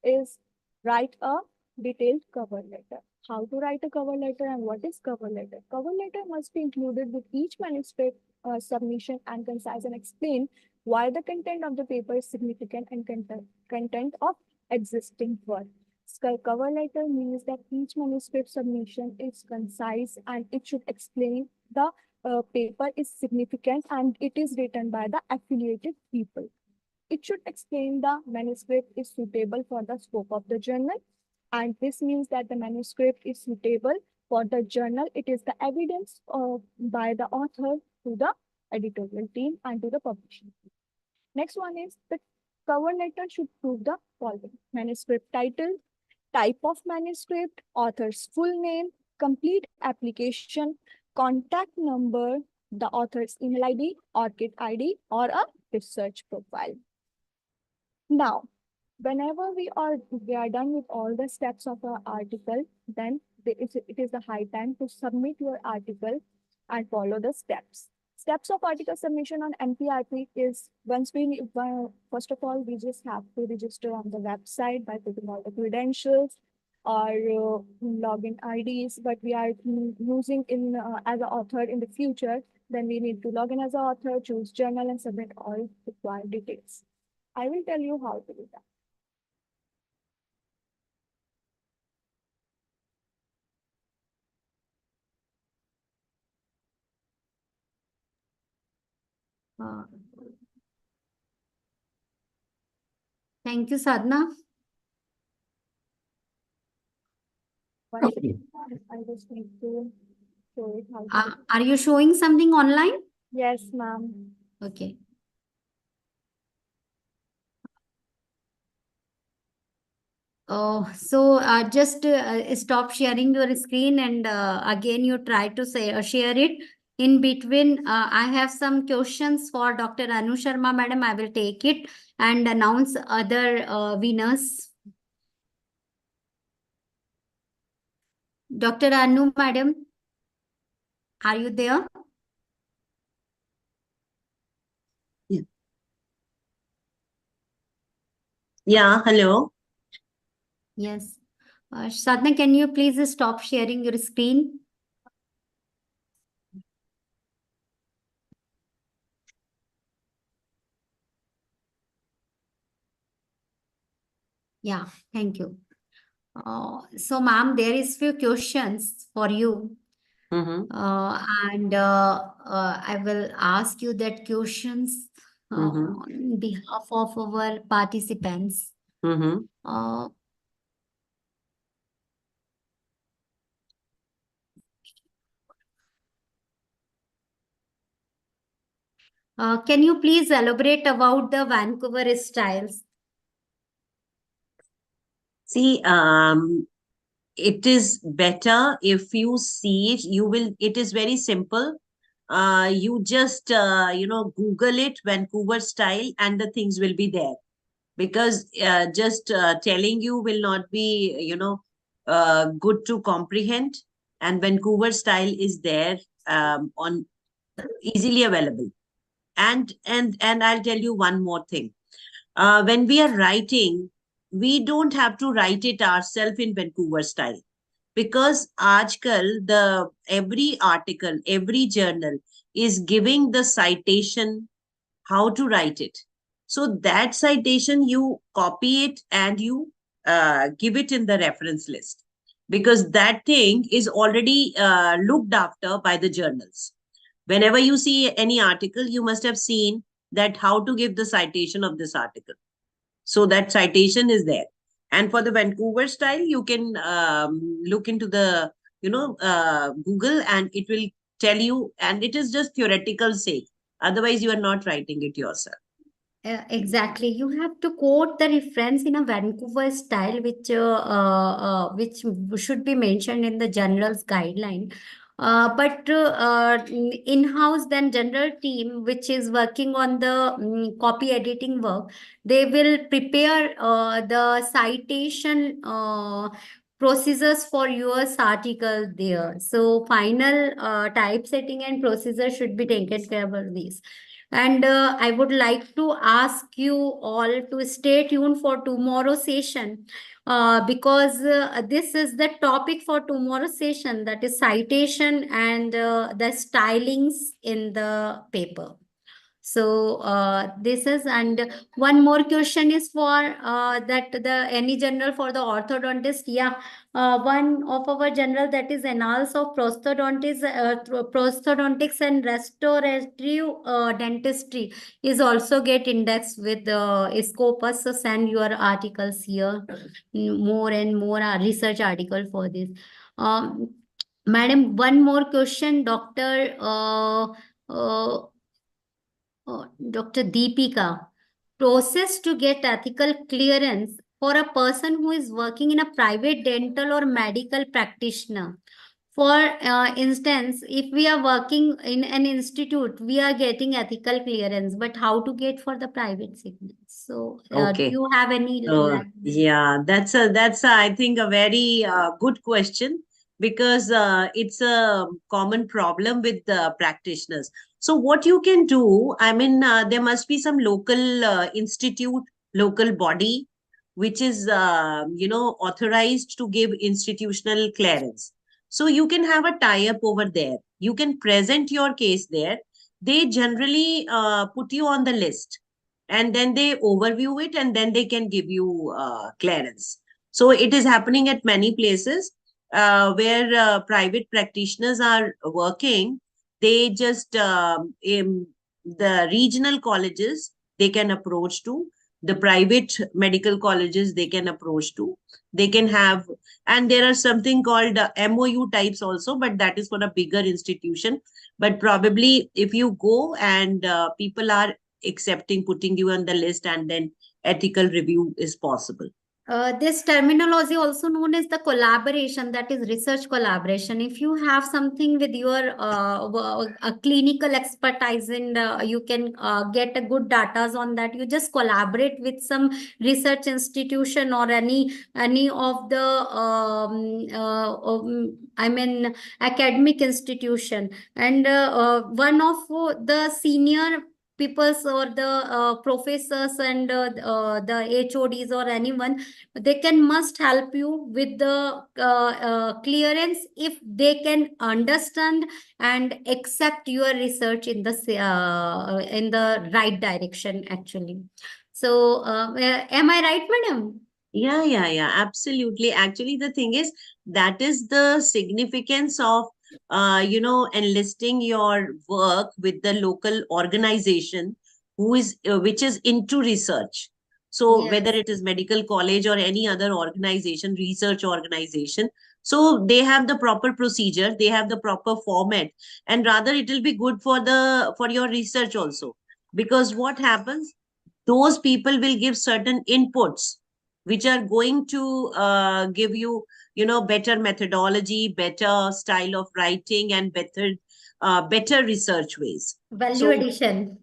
Speaker 3: is write a detailed cover letter. How to write a cover letter and what is cover letter? Cover letter must be included with each manuscript submission and concise and explain why the content of the paper is significant and content of existing work. Cover letter means that each manuscript submission is concise and it should explain the paper is significant and it is written by the affiliated people. It should explain the manuscript is suitable for the scope of the journal, and this means that the manuscript is suitable for the journal. It is the evidence by the author to the editorial team and to the publishing team. Next one is the cover letter should prove the following: manuscript title, type of manuscript, author's full name, complete application, contact number, the author's email ID, ORCID ID, or a research profile. Now, whenever we are done with all the steps of our article, then it is the high time to submit your article and follow the steps. Steps of article submission on MPRP is first of all, we just have to register on the website by putting all the credentials or login IDs, but we are using in as an author in the future, then we need to log in as an author, choose journal, and submit all required details. I will tell you how to do that.
Speaker 2: Thank you, Sadhna.
Speaker 3: I just need to show it how to.
Speaker 2: Are you showing something online?
Speaker 3: Yes, ma'am.
Speaker 2: Okay. Just stop sharing your screen and again you try to share it. In between, I have some questions for Dr. Anu Sharma, madam. I will take it and announce other winners. Dr. Anu, madam, are you there?
Speaker 1: Yeah, hello.
Speaker 2: Yes. Sadhna, can you please stop sharing your screen? Yeah, thank you. So, ma'am, there is few questions for you. And I will ask you that questions on behalf of our participants. Can you please elaborate about the Vancouver styles?
Speaker 1: See, it is better if you see it. It is very simple. You just, Google it, Vancouver style, and the things will be there. Because just telling you will not be, good to comprehend. and Vancouver style is there on easily available. And I'll tell you one more thing. When we are writing, we don't have to write it ourselves in Vancouver style, because aajkal every article, every journal is giving the citation how to write it. So that citation, you copy it and you give it in the reference list, because that thing is already looked after by the journals. Whenever you see any article, you must have seen that how to give the citation of this article. So that citation is there. And for the Vancouver style, you can look into the, Google, and it will tell you, and it is just theoretical sake. Otherwise, you are not writing it yourself.
Speaker 2: Exactly. You have to quote the reference in a Vancouver style, which should be mentioned in the general's guideline. But in-house, then general team, which is working on the copy editing work, they will prepare the citation procedures for your article there. So final typesetting and procedure should be taken care of these. And I would like to ask you all to stay tuned for tomorrow's session, because this is the topic for tomorrow's session, that is citation and the stylings in the paper. So this is, and one more question is for that the any general for the orthodontist. Yeah, one of our general, that is annals of prosthodontics and restorative dentistry, is also get indexed with Scopus. So send your articles here, more and more research article for this. Madam, one more question, Doctor. Dr. Deepika, process to get ethical clearance for a person who is working in a private dental or medical practitioner. For instance, if we are working in an institute, we are getting ethical clearance, but how to get for the private segment? So, do
Speaker 1: Okay.
Speaker 2: you have any?
Speaker 1: So yeah, that's I think a very good question, because it's a common problem with the practitioners. So what you can do, I mean, there must be some local institute, local body, which is authorized to give institutional clearance. So you can have a tie-up over there. You can present your case there. They generally put you on the list, and then they overview it, and then they can give you clearance. So it is happening at many places where private practitioners are working. They just in the regional colleges they can approach to, the private medical colleges they can approach to, they can have, and there are something called MOU types also, but that is for a bigger institution. But probably if you go and people are accepting, putting you on the list, and then ethical review is possible.
Speaker 2: This terminology also known as the collaboration, that is research collaboration. If you have something with your a clinical expertise, and you can get a good data on that, you just collaborate with some research institution or any of the I mean academic institution, and one of the senior peoples or the professors and the HODs or anyone, they can must help you with the clearance if they can understand and accept your research in the right direction actually. So am I right, madam?
Speaker 1: Yeah, absolutely. Actually, the thing is, that is the significance of, enlisting your work with the local organization which is into research. So whether
Speaker 2: Yes.
Speaker 1: it is medical college or any other organization, research organization, so they have the proper procedure, they have the proper format, and rather it will be good for your research also. Because what happens, those people will give certain inputs which are going to give you, better methodology, better style of writing, and better research ways.
Speaker 2: Value
Speaker 1: So
Speaker 2: addition.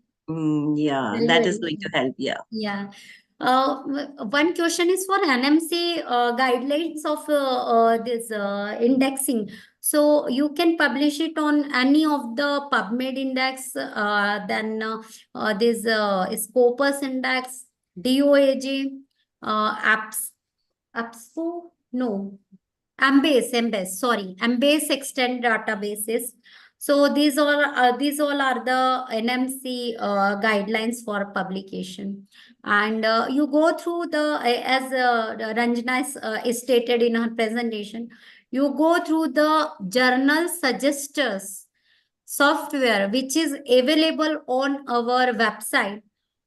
Speaker 1: yeah,
Speaker 2: Value
Speaker 1: that is going to
Speaker 2: addition.
Speaker 1: help. Yeah.
Speaker 2: Yeah. One question is for NMC guidelines of this indexing. So you can publish it on any of the PubMed index, then this Scopus index, DOAJ, APSCO, no, Embase extend databases. So these all are the NMC guidelines for publication. And you go through as Ranjana stated in her presentation, you go through the journal suggesters software, which is available on our website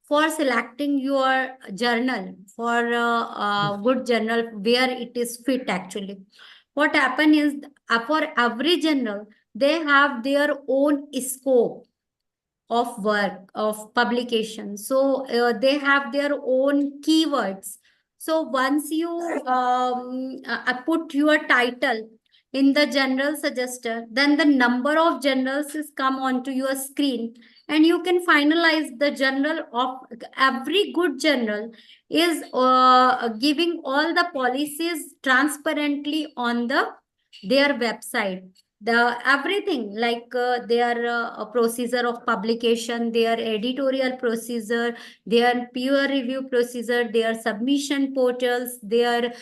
Speaker 2: for selecting your journal for a good journal where it is fit actually. What happen is for every journal, they have their own scope of work, of publication. So they have their own keywords. So once you put your title in the general suggester, then the number of journals is come onto your screen, and you can finalize the journal of every good journal is giving all the policies transparently on their website. The everything like their procedure of publication, their editorial procedure, their peer review procedure, their submission portals, their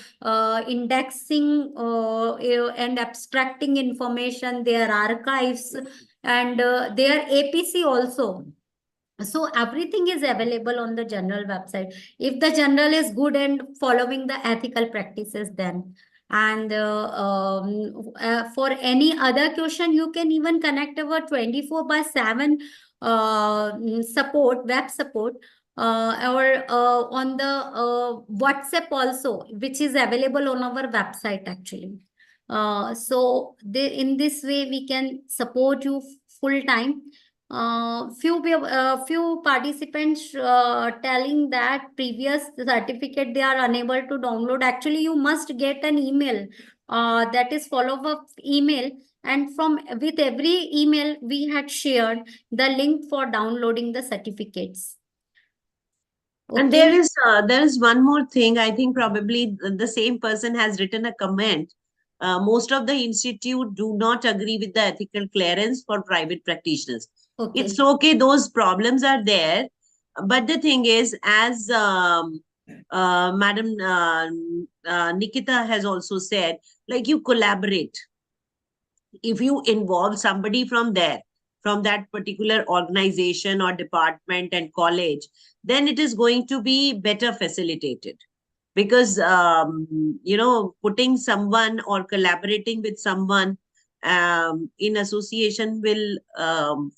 Speaker 2: indexing and abstracting information, their archives, and their APC also. So everything is available on the journal website. If the journal is good and following the ethical practices, then. And for any other question, you can even connect our 24/7 support, web support, or on the WhatsApp also, which is available on our website actually. So in this way, we can support you full time. Few participants telling that previous certificate they are unable to download. Actually, you must get an email that is follow-up email, and from with every email we had shared the link for downloading the certificates.
Speaker 1: And there is one more thing. I think probably the same person has written a comment. Most of the institute do not agree with the ethical clearance for private practitioners.
Speaker 2: Okay.
Speaker 1: It's okay, those problems are there, but the thing is, as Madam Nikita has also said, like, you collaborate. If you involve somebody from there, from that particular organization or department and college, then it is going to be better facilitated, because putting someone or collaborating with someone in association will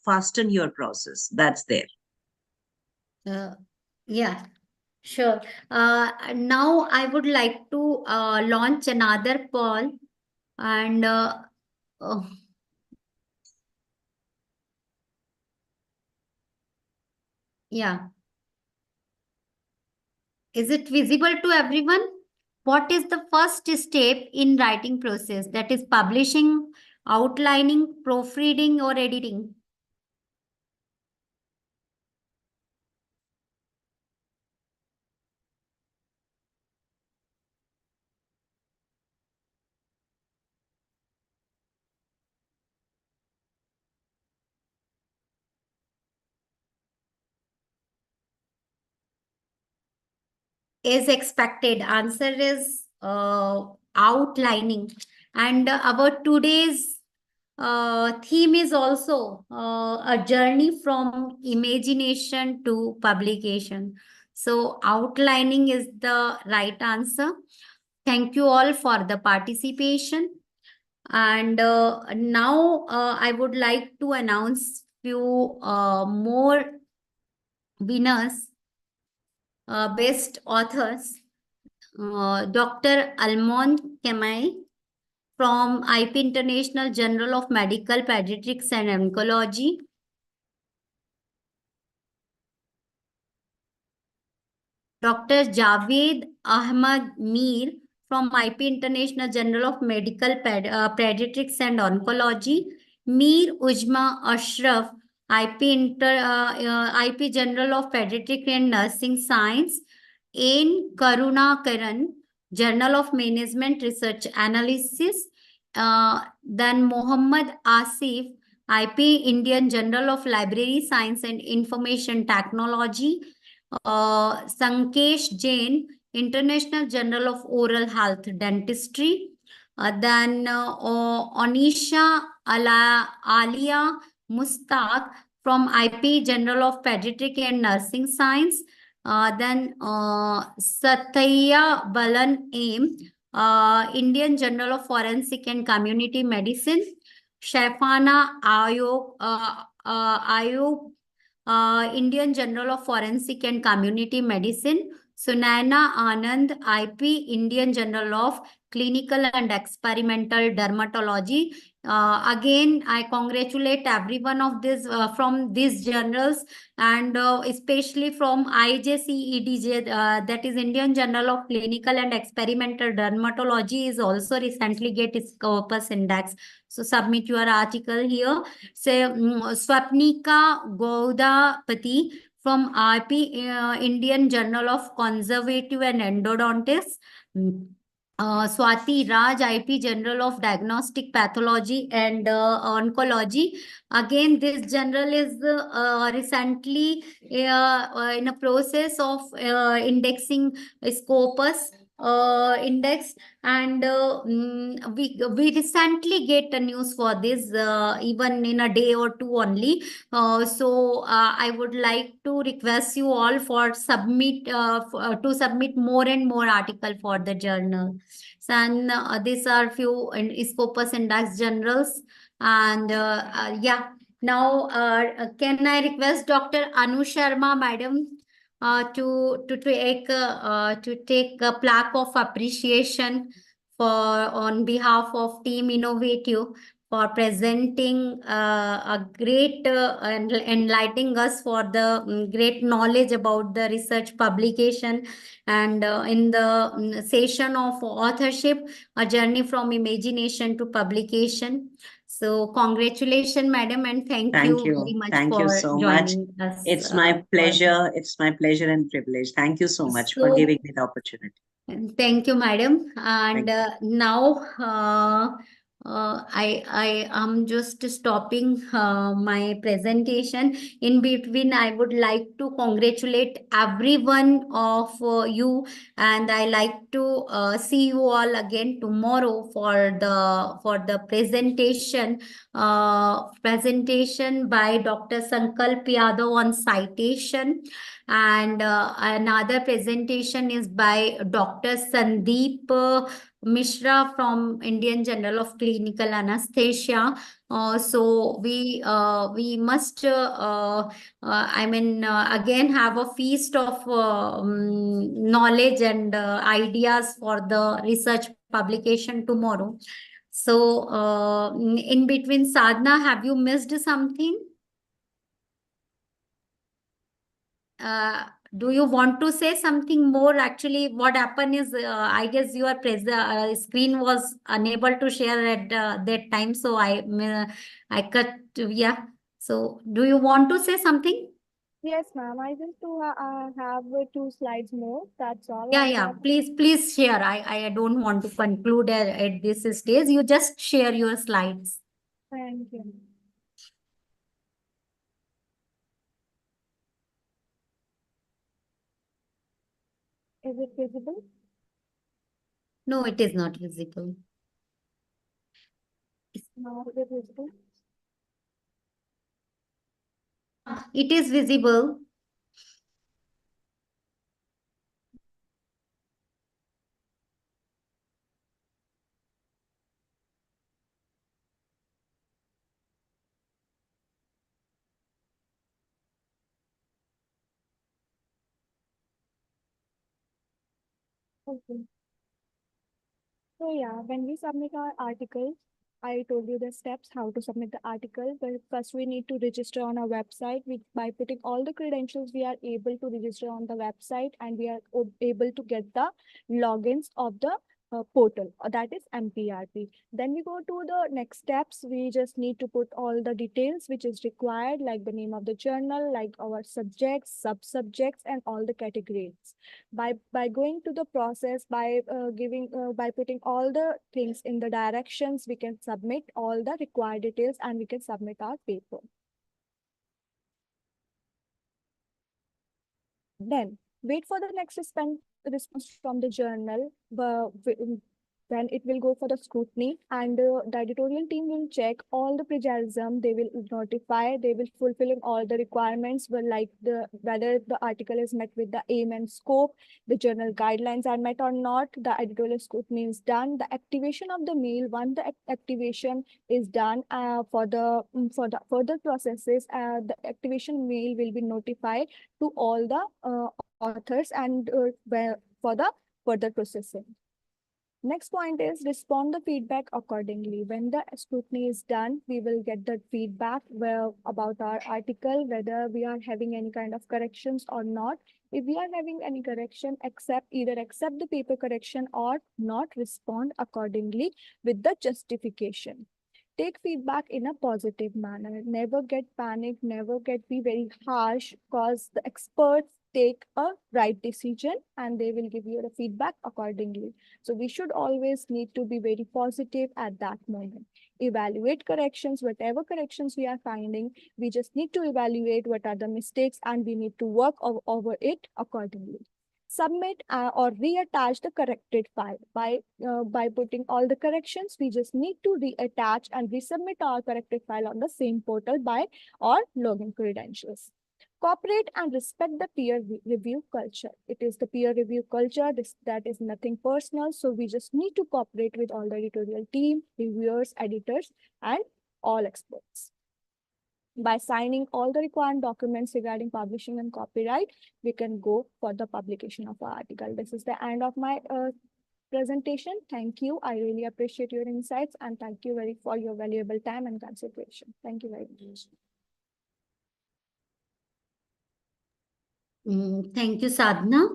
Speaker 1: fasten your process. That's there.
Speaker 2: Yeah, sure. Now I would like to launch another poll, and oh, yeah. Is it visible to everyone? What is the first step in writing process? That is publishing, outlining, proofreading, or editing? Is expected. Answer is outlining. And our today's theme is also a journey from imagination to publication. So outlining is the right answer. Thank you all for the participation. And now I would like to announce few more winners, best authors. Dr. Almond Kemai from IP International Journal of Medical Pediatrics and Oncology. Dr. Javed Ahmad Mir from IP International Journal of Medical Pediatrics and Oncology. Mir Ujma Ashraf, IP Journal of Pediatric and Nursing Science. N. Karunakaran, Journal of Management Research Analysis. Then Muhammad Asif, IP, Indian Journal of Library Science and Information Technology. Sankesh Jain, International Journal of Oral Health Dentistry. Then Anisha Alia Mustaq from IP, Journal of Pediatric and Nursing Science. Then Satya Balan Aim, Indian Journal of Forensic and Community Medicine. Shafana Ayub, Indian Journal of Forensic and Community Medicine. Sunaina Anand, IP, Indian Journal of Clinical and Experimental Dermatology. Again, I congratulate every one of this from these journals, and especially from IJCEDJ, that is Indian Journal of Clinical and Experimental Dermatology, is also recently get its Scopus Index. So submit your article here. Say Swapnika Gaudapati from RP, Indian Journal of Conservative and Endodontists. Swati Raj, IP, Journal of Diagnostic Pathology and Oncology. Again, this journal is recently in a process of indexing Scopus index, and we recently get a news for this even in a day or two only. So I would like to request you all for submit to submit more and more article for the journal. So, and these are few Scopus index journals, and yeah. Now, can I request Dr. Anu Sharma, madam, to take a plaque of appreciation for on behalf of Team Innovative for presenting a great and enlightening us for the great knowledge about the research publication, and in the session of authorship, a journey from imagination to publication. So congratulations, madam, and thank
Speaker 1: Thank
Speaker 2: you very
Speaker 1: you.
Speaker 2: much
Speaker 1: Thank you
Speaker 2: for
Speaker 1: so much.
Speaker 2: joining us.
Speaker 1: It's my pleasure. It's my pleasure and privilege. Thank you so much for
Speaker 2: So,
Speaker 1: giving me the opportunity.
Speaker 2: thank you, madam. And
Speaker 1: Thank you.
Speaker 2: now I am just stopping my presentation. In between, I would like to congratulate every one of you, and I like to see you all again tomorrow for the presentation by Dr. Sankalp Yadav on citation. And another presentation is by Dr. Sandeep Mishra from Indian Journal of Clinical Anesthesia. So we must again have a feast of knowledge and ideas for the research publication tomorrow. So in between, Sadhna, have you missed something? Do you want to say something more? Actually, what happened is, I guess your screen was unable to share at that time, so I cut. Yeah. So, do you want to say something?
Speaker 3: Yes, ma'am. I just do have two slides more. That's all.
Speaker 2: Yeah,
Speaker 3: I
Speaker 2: yeah.
Speaker 3: have.
Speaker 2: Please share. I don't want to conclude at this stage. You just share your slides.
Speaker 3: Thank you. Is it visible?
Speaker 2: No, it is not visible.
Speaker 3: Now is it visible?
Speaker 2: It is visible.
Speaker 3: Okay. So yeah, when we submit our articles, I told you the steps how to submit the article. But first we need to register on our website. By putting all the credentials, we are able to register on the website, and we are able to get the logins of the portal, that is MPRP. Then we go to the next steps. We just need to put all the details which is required, like the name of the journal, like our subjects, sub-subjects, and all the categories. By going to the process, by putting all the things in the directions, we can submit all the required details and we can submit our paper. Then wait for the next response from the journal. Then it will go for the scrutiny, and the editorial team will check all the plagiarism. They will notify, they will fulfill all the requirements, like whether the article is met with the aim and scope, the journal guidelines are met or not, the editorial scrutiny is done, the activation of the mail. Once the activation is done for the further processes, the activation mail will be notified to all the authors and for the further processing. Next point is respond the feedback accordingly. When the scrutiny is done, we will get the feedback about our article, whether we are having any kind of corrections or not. If we are having any correction, either accept the paper correction or not respond accordingly with the justification. Take feedback in a positive manner. Never get panicked, never be very harsh, because the experts take a right decision and they will give you the feedback accordingly. So we should always need to be very positive at that moment. Evaluate corrections, whatever corrections we are finding, we just need to evaluate what are the mistakes and we need to work over it accordingly. Submit or reattach the corrected file. By putting all the corrections, we just need to reattach and resubmit our corrected file on the same portal by our login credentials. Cooperate and respect the peer review culture. It is the peer review culture that is nothing personal. So we just need to cooperate with all the editorial team, reviewers, editors, and all experts. By signing all the required documents regarding publishing and copyright, we can go for the publication of our article. This is the end of my presentation. Thank you. I really appreciate your insights and thank you for your valuable time and consideration. Thank you very much.
Speaker 2: Thank you, Sadhana.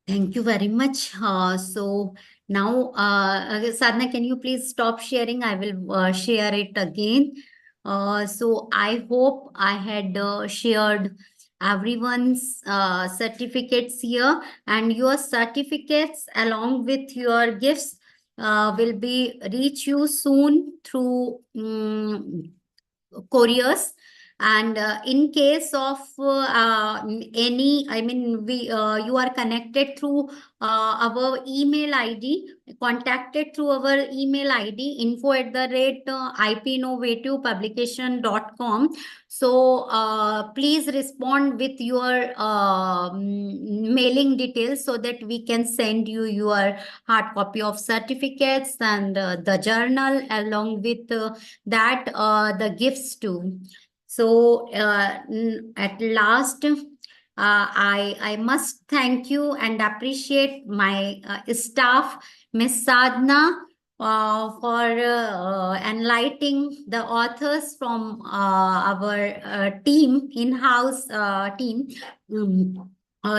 Speaker 2: Thank you very much. So now, Sadhana, can you please stop sharing? I will share it again. So I hope I had shared everyone's certificates here, and your certificates along with your gifts will be reach you soon through couriers. And in case of any, I mean, you are connected through our email ID, contacted through our email ID, info@ipinnovativepublication.com. So please respond with your mailing details so that we can send you your hard copy of certificates and the journal along with that the gifts too. So at last, I must thank you and appreciate my staff, Ms. Sadhana, for enlightening the authors from our team, in-house team,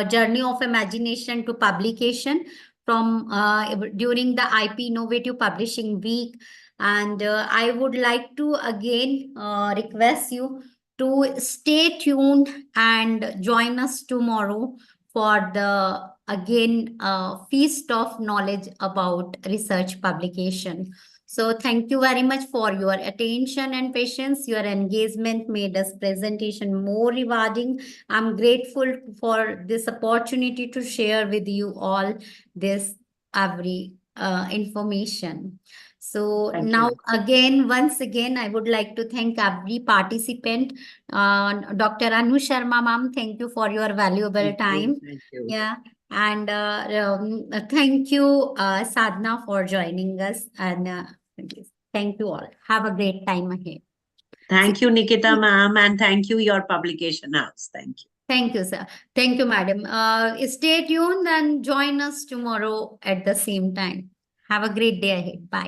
Speaker 2: Journey of Imagination to Publication from during the IP Innovative Publishing Week. And I would like to again request you to stay tuned and join us tomorrow for the again feast of knowledge about research publication. So thank you very much for your attention and patience. Your engagement made this presentation more rewarding. I'm grateful for this opportunity to share with you all this every information. So
Speaker 1: Thank
Speaker 2: now
Speaker 1: you.
Speaker 2: again, once again, I would like to thank every participant. Dr. Anu Sharma ma'am, thank you for your valuable time.
Speaker 1: Thank you.
Speaker 2: Yeah. And thank you, Sadhana, for joining us. And thank you all. Have a great time ahead.
Speaker 1: Thank you, Nikita ma'am, and thank you, your publication house. Thank you.
Speaker 2: Thank you, sir. Thank you, madam. Stay tuned and join us tomorrow at the same time. Have a great day ahead. Bye.